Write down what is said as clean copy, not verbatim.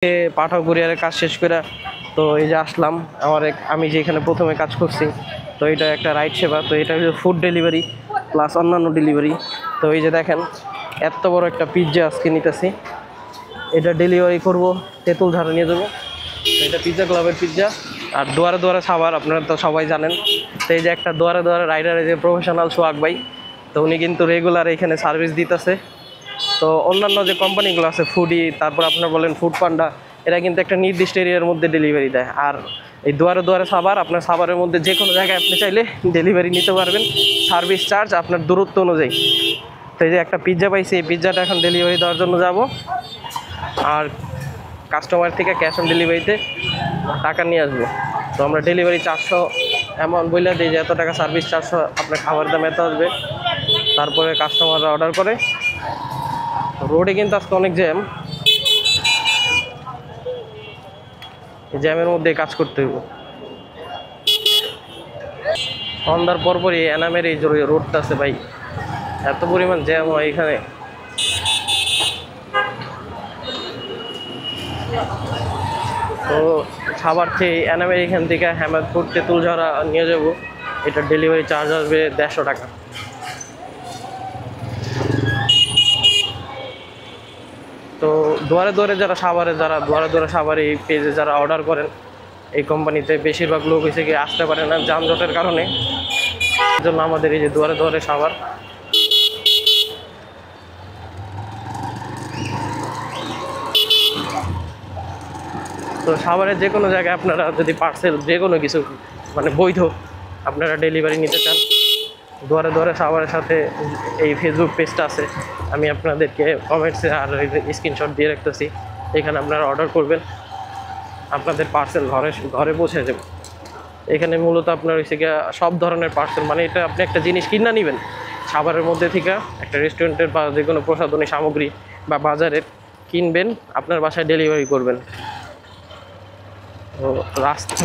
পাঠাও কুরিয়ারের কাজ শেষ করে তো এই যে আসলাম আমি যেখানে প্রথমে কাজ করছি। তো এটা একটা রাইড সেবা, তো এটা হচ্ছে ফুড ডেলিভারি প্লাস অন্যান্য ডেলিভারি। তো এই যে দেখেন এত বড় একটা পিৎজা আজকে নিতেছি, এটা ডেলিভারি করব, তেঁতুলঝাড়ে নিয়ে যাবো। তো এটা পিৎজা ক্লাবের পিৎজা। আর দুয়ারে দুয়ারে খাবার আপনারা তো সবাই জানেন। তো এই যে একটা দুয়ারে দুয়ারে রাইডারে যে প্রফেশনাল সোহাগ ভাই, তো উনি কিন্তু রেগুলার এখানে সার্ভিস দিতেছে। তো অন্যান্য যে কোম্পানিগুলো আছে ফুডি, তারপর আপনার বলেন ফুড পান্ডা, এরা কিন্তু একটা নির্দিষ্ট এরিয়ার মধ্যে ডেলিভারি দেয়। আর এই দুয়ারে দুয়ারে সাভার, আপনার সাভারের মধ্যে যে কোনো জায়গায় আপনি চাইলে ডেলিভারি নিতে পারবেন, সার্ভিস চার্জ আপনার দূরত্ব অনুযায়ী। তো এই যে একটা পিৎজা পাইছি, এই পিৎজাটা এখন ডেলিভারি দেওয়ার জন্য যাব। আর কাস্টমার থেকে ক্যাশ অন ডেলিভারিতে টাকা নিয়ে আসবো। তো আমরা ডেলিভারি 400 অ্যামাউন্ট বলে দিই যে এত টাকা সার্ভিস চার্জ, আপনার খাবার দাম এত আসবে। তারপরে কাস্টমাররা অর্ডার করে। রোডে কিন্তু আজকে অনেক জ্যাম, জ্যামের মধ্যে কাজ করতে হইব। সন্ধ্যার পরপরই এনামের এই রোডটা আছে ভাই, এত পরিমাণ জ্যাম হয় এখানে। তো খাবার খেয়ে এনামের এখান থেকে হেমাদপুর তেঁতুলঝাড়া নিয়ে যাব। এটা ডেলিভারি চার্জ আসবে 150 টাকা। তো দুয়ারে দুয়ারে যারা দুয়ারে দুয়ারে সাভারে এই পেজে যারা অর্ডার করেন এই কোম্পানিতে, বেশিরভাগ লোক হয়েছে কি আসতে পারে না যানজটের কারণে। এই জন্য আমাদের এই যে দুয়ারে দুয়ারে সাভার। তো সাভারের যে কোনো জায়গায় আপনারা যদি পার্সেল যে কোনো কিছু মানে বৈধ আপনারা ডেলিভারি নিতে চান, দুয়ারে দুয়ারে সাভারের সাথে এই ফেসবুক পেজটা আছে, আমি আপনাদেরকে কমেন্টসে আর স্ক্রিনশট দিয়ে রাখতেছি। এখানে আপনারা অর্ডার করবেন, আপনাদের পার্সেল ঘরে পৌঁছে যাবে। এখানে মূলত আপনার হচ্ছে গিয়ে সব ধরনের পার্সেল, মানে এটা আপনি একটা জিনিস কিনা নেবেন সাভারের মধ্যে থেকে, একটা রেস্টুরেন্টের বা যে কোনো প্রসাধনী সামগ্রী বা বাজারের কিনবেন, আপনার বাসায় ডেলিভারি করবেন। তো রাস্তা